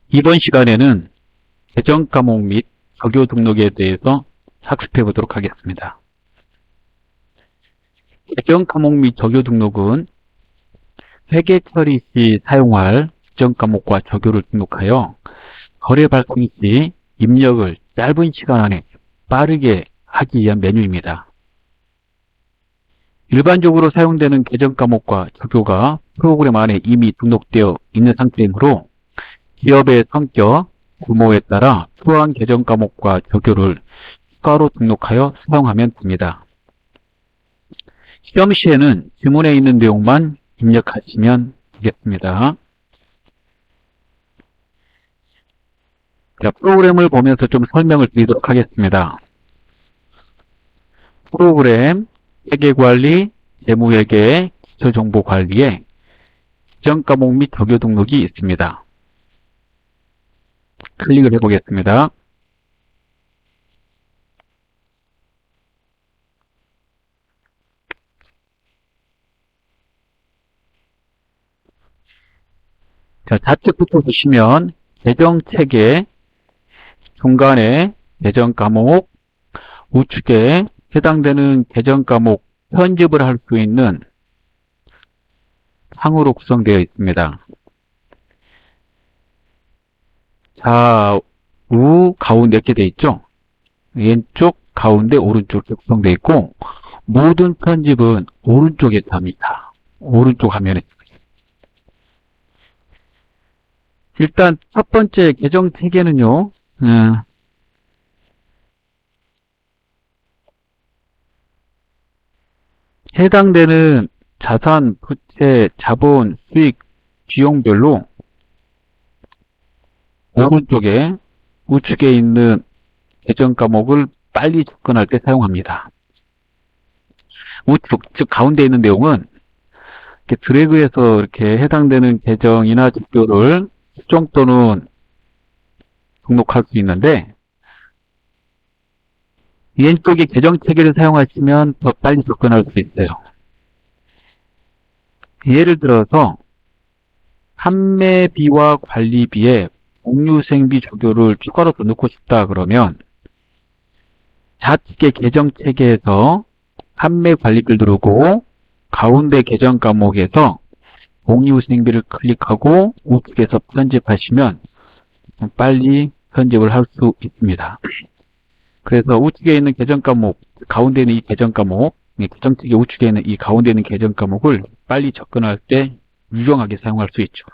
이번 시간에는 계정 과목 및 적요 등록에 대해서 학습해 보도록 하겠습니다. 계정 과목 및 적요 등록은 회계 처리 시 사용할 계정 과목과 적요를 등록하여 거래 발생 시 입력을 짧은 시간 안에 빠르게 하기 위한 메뉴입니다. 일반적으로 사용되는 계정 과목과 적요가 프로그램 안에 이미 등록되어 있는 상태이므로 기업의 성격, 규모에 따라 필요한 계정 과목과 적요를 추가로 등록하여 사용하면 됩니다. 시험 시에는 지문에 있는 내용만 입력하시면 되겠습니다. 자, 프로그램을 보면서 좀 설명을 드리도록 하겠습니다. 프로그램, 회계관리, 재무회계, 기초정보관리에 계정 과목 및 적요 등록이 있습니다. 클릭을 해보겠습니다. 자, 좌측부터 보시면 계정체계, 중간에 계정 과목, 우측에 해당되는 계정 과목 편집을 할 수 있는 상으로 구성되어 있습니다. 좌우 가운데 이렇게 되어 있죠. 왼쪽 가운데 오른쪽 이렇게 구성되어 있고 모든 편집은 오른쪽에 합니다. 오른쪽 화면에. 일단 첫 번째 계정 체계는요. 해당되는 자산, 부채, 자본, 수익, 비용별로 오른쪽에 우측에 있는 계정 과목을 빨리 접근할 때 사용합니다. 우측, 즉 가운데 있는 내용은 이렇게 드래그해서 이렇게 해당되는 계정이나 적요를 수정 또는 등록할 수 있는데 왼쪽에 계정 체계를 사용하시면 더 빨리 접근할 수 있어요. 예를 들어서 판매비와 관리비에 공유생비 적요를 추가로 더 넣고 싶다 그러면 좌측의 계정 체계에서 판매 관리비를 누르고 가운데 계정 과목에서 공유생비를 클릭하고 우측에서 편집하시면 빨리 편집을 할 수 있습니다. 그래서 우측에 있는 계정 과목, 가운데 있는 이 계정 과목, 계정 체계 우측에 있는 이 가운데 있는 계정 과목을 빨리 접근할 때 유용하게 사용할 수 있죠.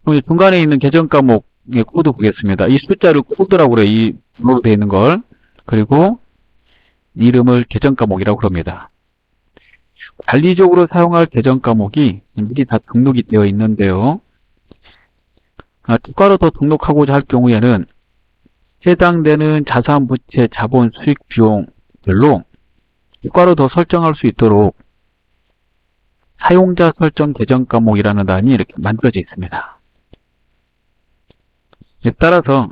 그럼 중간에 있는 계정 과목의 코드 보겠습니다. 이 숫자를 코드라고 그래요. 이 번호로 되어 있는 걸. 그리고 이름을 계정 과목이라고 그럽니다. 관리적으로 사용할 계정 과목이 미리 다 등록이 되어 있는데요. 추가로 더 등록하고자 할 경우에는 해당되는 자산, 부채, 자본, 수익, 비용별로 추가로 더 설정할 수 있도록 사용자 설정 계정 과목이라는 단이 이렇게 만들어져 있습니다. 따라서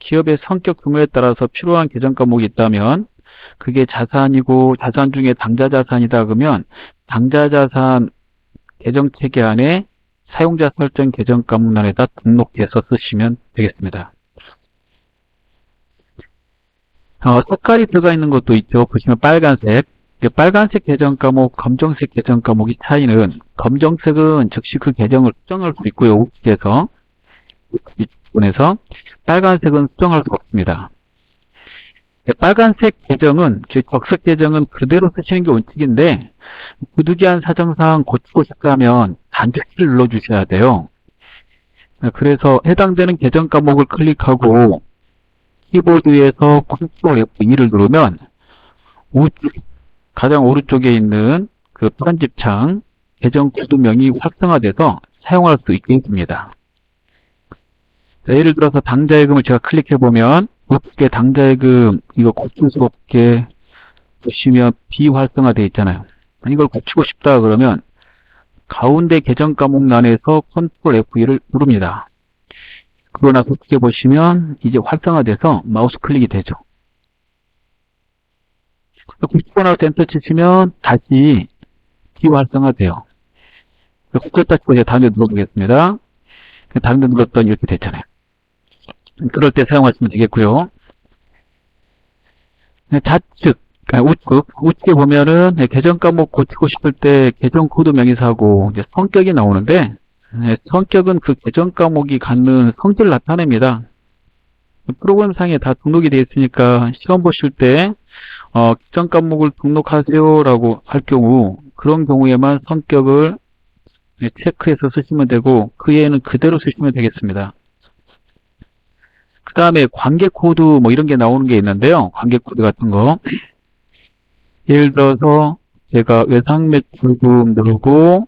기업의 성격 규모에 따라서 필요한 계정 과목이 있다면 그게 자산이고 자산 중에 당좌 자산이다 그러면 당좌 자산 계정 체계 안에 사용자 설정 계정 과목란에다 등록해서 쓰시면 되겠습니다. 색깔이 들어가 있는 것도 있죠. 보시면 빨간색. 빨간색 계정 과목, 검정색 계정 과목의 차이는 검정색은 즉시 그 계정을 수정할 수 있고요. 우측에서 윗부분에서 빨간색은 수정할 수 없습니다. 빨간색 계정은, 즉 적색 계정은 그대로 쓰시는 게 원칙인데 부득이한 사정상 고치고 싶다면 단축키를 눌러주셔야 돼요. 그래서 해당되는 계정 과목을 클릭하고 키보드에서 Ctrl F2를 누르면 우측, 가장 오른쪽에 있는 그 편집창 계정 코드명이 활성화돼서 사용할 수 있게 됩니다. 예를 들어서 당좌예금을 제가 클릭해보면 우측에 당좌예금 이거 고칠 수 없게 보시면 비활성화되어 있잖아요. 이걸 고치고 싶다 그러면 가운데 계정 과목란에서 Ctrl F2를 누릅니다. 그러고 나서 우측에 보시면 이제 활성화돼서 마우스 클릭이 되죠. 고치고 나서 엔터 치시면 다시 비활성화돼요. 고쳤다 치고 제가 다음에 눌러보겠습니다. 다른 데 눌렀더니 이렇게 됐잖아요. 그럴 때 사용하시면 되겠고요. 좌측, 우측에 보면은 계정 과목 고치고 싶을 때 계정 코드 명의사하고 이제 성격이 나오는데, 성격은 그 계정 과목이 갖는 성질을 나타냅니다. 프로그램상에 다 등록이 되어 있으니까 시험 보실 때 계정 과목을 등록하세요라고 할 경우 그런 경우에만 성격을 체크해서 쓰시면 되고 그 외에는 그대로 쓰시면 되겠습니다. 그 다음에 관계 코드 뭐 이런 게 나오는 게 있는데요. 관계 코드 같은 거. 예를 들어서 제가 외상 매출금 누르고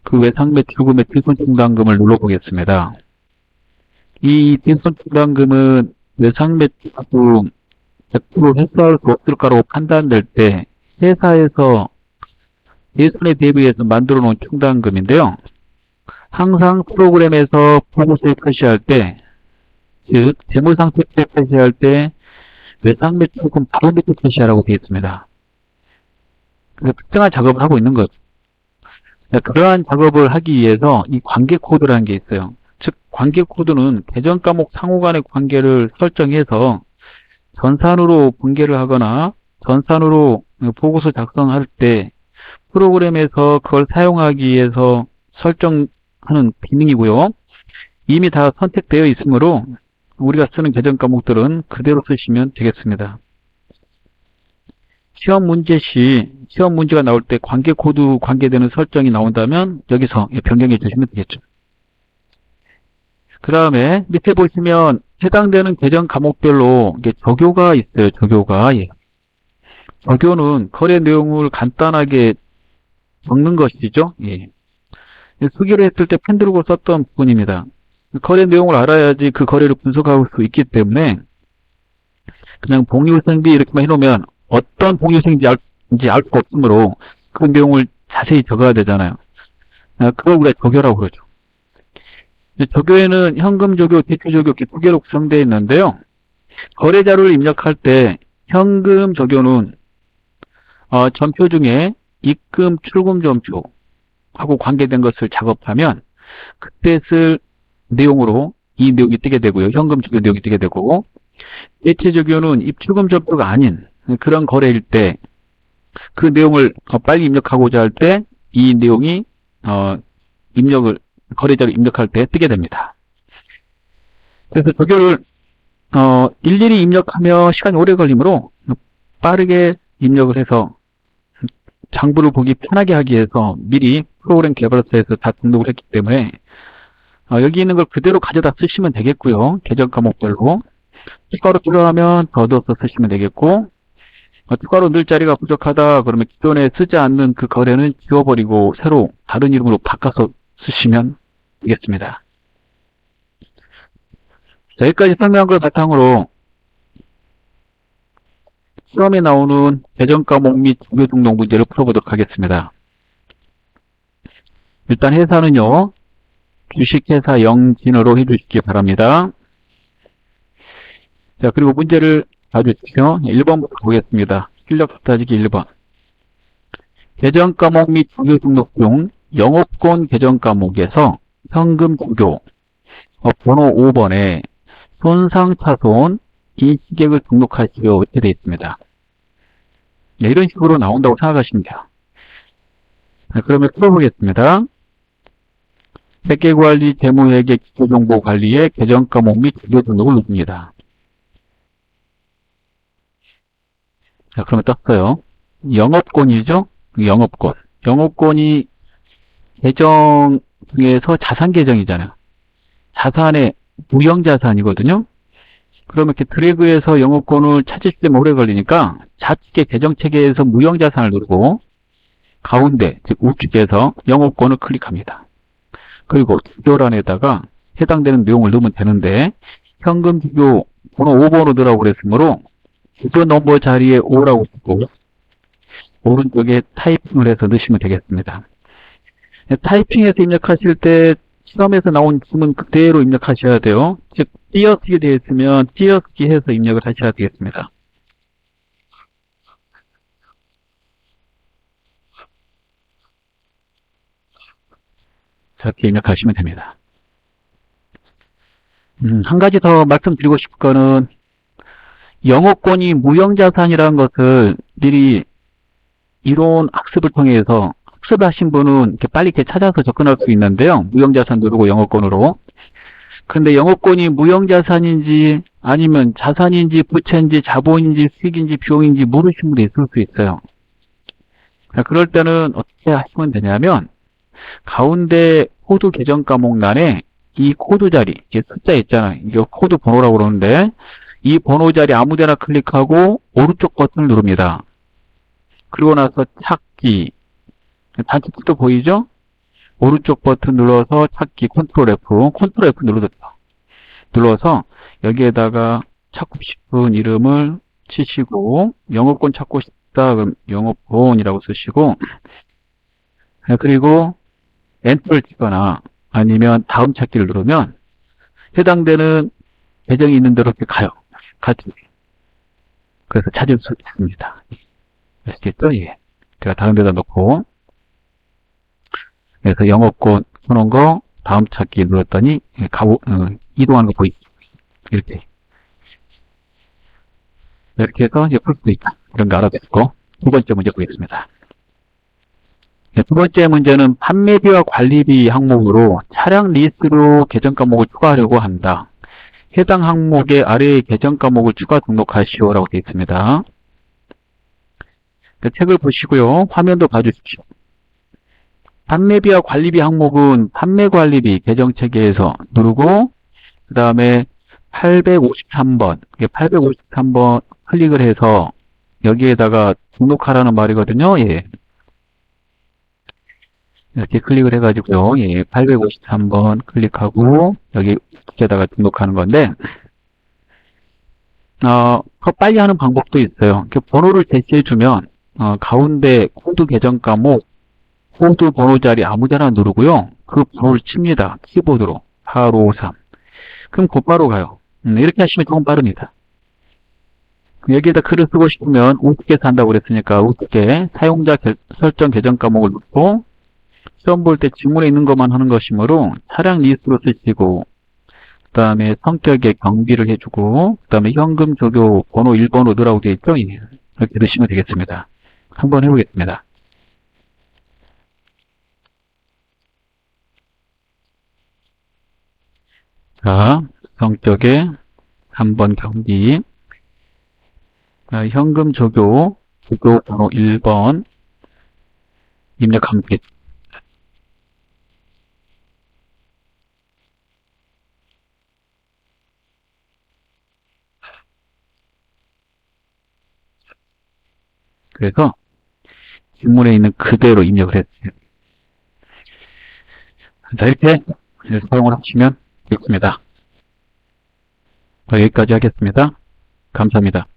그 외상 매출금의 뒷손 충당금을 눌러보겠습니다. 이 뒷손 충당금은 외상 매출금 100% 회수할 수 없을까라고 판단될 때 회사에서 예손에 대비해서 만들어 놓은 충당금인데요. 항상 프로그램에서 보고서에 표시할 때, 즉 재무상태표에 표시할 때 외상 매출금 바로 밑에 표시하라고 되어 있습니다. 그래서 특정한 작업을 하고 있는 거죠. 그러한 작업을 하기 위해서 이 관계 코드라는 게 있어요. 즉 관계 코드는 계정 과목 상호 간의 관계를 설정해서 전산으로 분계를 하거나 전산으로 보고서 작성할 때 프로그램에서 그걸 사용하기 위해서 설정하는 기능이고요. 이미 다 선택되어 있으므로 우리가 쓰는 계정 과목들은 그대로 쓰시면 되겠습니다. 시험 문제 시 시험 문제가 나올 때 관계 코드 관계되는 설정이 나온다면 여기서 변경해 주시면 되겠죠. 그 다음에 밑에 보시면 해당되는 계정 과목별로 이게 조교가 있어요. 조교가. 조교는 거래 내용을 간단하게 적는 것이죠. 수기를 했을 때 펜 들고 썼던 부분입니다. 거래 내용을 알아야지 그 거래를 분석할 수 있기 때문에 그냥 복리후생비 이렇게만 해놓으면 어떤 복리후생인지 알 수 없으므로 그 내용을 자세히 적어야 되잖아요. 그걸 우리가 조교라고 그러죠. 조교에는 현금 조교, 대출 조교 이렇게 두 개로 구성되어 있는데요. 거래 자료를 입력할 때 현금 조교는 전표 중에 입금, 출금 전표하고 관계된 것을 작업하면 그때 쓸 내용으로 이 내용이 뜨게 되고요. 현금 조교 내용이 뜨게 되고 대체 조교는 입출금 전표가 아닌 그런 거래일 때 그 내용을 빨리 입력하고자 할 때 이 내용이 거래자로 입력할 때 뜨게 됩니다. 그래서 조교를 일일이 입력하면 시간이 오래 걸리므로 빠르게 입력을 해서 장부를 보기 편하게 하기 위해서 미리 프로그램 개발사에서 다 등록을 했기 때문에 여기 있는 걸 그대로 가져다 쓰시면 되겠고요. 계정 과목별로. 추가로 필요하면 더 넣어서 쓰시면 되겠고 추가로 넣을 자리가 부족하다 그러면 기존에 쓰지 않는 그 거래는 지워버리고 새로 다른 이름으로 바꿔서 쓰시면 되겠습니다. 자, 여기까지 설명한 걸 바탕으로 시험에 나오는 계정 과목 및 조교 등록 문제를 풀어보도록 하겠습니다. 일단 회사는요. 주식회사 영진으로 해주시기 바랍니다. 자, 그리고 문제를 봐주십시오. 1번부터 보겠습니다. 실력 따지기 1번. 계정 과목 및 조교 등록 중 영업권 계정 과목에서 현금 조교 번호 5번에 손상차손 인시객을 등록하시오 이렇게 되어 있습니다. 네, 이런 식으로 나온다고 생각하시면 돼요. 자, 그러면 풀어보겠습니다. 회계관리, 재무회계, 기초정보관리의 계정 과목 및 조교 등록을 누릅니다. 자, 그러면 떴어요. 영업권이죠? 영업권. 영업권이 계정 중에서 자산 계정이잖아요. 자산의 무형자산이거든요. 그러면 이렇게 드래그해서 영업권을 찾으실 때 오래 걸리니까 좌측의 계정 체계에서 무형자산을 누르고 가운데, 즉 우측에서 영업권을 클릭합니다. 그리고 주교란에다가 해당되는 내용을 넣으면 되는데 현금 주교 번호 5번으로 넣으라고 그랬으므로 주교 넘버 자리에 5라고 쓰고 오른쪽에 타이핑을 해서 넣으시면 되겠습니다. 타이핑해서 입력하실 때 시험에서 나온 지문 그대로 입력하셔야 돼요. 즉 띄어쓰기 되어 있으면 띄어쓰기 해서 입력을 하셔야 되겠습니다. 자, 이렇게 입력하시면 됩니다. 한 가지 더 말씀드리고 싶은 거는 영어권이 무형자산이라는 것을 미리 이론 학습을 통해서 학습하신 분은 이렇게 빨리 이렇게 찾아서 접근할 수 있는데요. 무형자산 누르고 영어권으로. 그런데 영어권이 무형자산인지 아니면 자산인지 부채인지 자본인지 수익인지 비용인지 모르시는 분이 있을 수 있어요. 그럴 때는 어떻게 하시면 되냐면 가운데 코드 계정 과목란에 이 코드 자리, 이게 숫자 있잖아요. 이게 코드 번호라고 그러는데 이 번호 자리 아무데나 클릭하고 오른쪽 버튼을 누릅니다. 그리고 나서 찾기, 단축키도 보이죠? 오른쪽 버튼 눌러서 찾기, 컨트롤 F 눌러서 여기에다가 찾고 싶은 이름을 치시고 영어권 찾고 싶다 그럼 영어권이라고 쓰시고 그리고 엔터를 치거나 아니면 다음 찾기를 누르면 해당되는 계정이 있는 대로 이렇게 가요. 그래서 찾을 수 있습니다. 아시겠죠? 예. 제가 다른 데다 놓고 그래서 영어권 쳐놓은 거 다음 찾기 눌렀더니 이동하는 거 보이죠? 이렇게 해서 이제 풀 수도 있다. 이런 거 알아듣고 두 번째 문제 보겠습니다. 네, 두 번째 문제는 판매비와 관리비 항목으로 차량 리스로 계정 과목을 추가하려고 한다. 해당 항목의 아래의 계정 과목을 추가 등록하시오라고 되어 있습니다. 책을 보시고요. 화면도 봐주십시오. 판매비와 관리비 항목은 판매관리비 계정체계에서 누르고 그 다음에 853번 853번 클릭을 해서 여기에다가 등록하라는 말이거든요. 예. 이렇게 클릭을 해가지고요. 예, 853번 클릭하고 여기에다가 등록하는 건데 더 빨리 하는 방법도 있어요. 이렇게 번호를 제시해주면 가운데 코드 계정 과목 코드 번호 자리 아무데나 누르고요. 그 번호를 칩니다. 키보드로 853. 그럼 곧바로 가요. 이렇게 하시면 조금 빠릅니다. 여기에다 글을 쓰고 싶으면 우습게 산다고 그랬으니까 우습게 사용자 설정 계정 과목을 넣고 시험 볼 때 지문에 있는 것만 하는 것이므로 차량 리스트로 쓰시고 그 다음에 성격에 경비를 해주고 그 다음에 현금 조교 번호 1번호 넣으라고 되어 있죠. 이렇게 넣으시면 되겠습니다. 한번 해보겠습니다. 자, 성격에 3번 경비 현금 조교 번호 1번 입력하면 되겠습니다. 그래서 지문에 있는 그대로 입력을 했어요. 자, 이렇게 사용을 하시면 되겠습니다. 여기까지 하겠습니다. 감사합니다.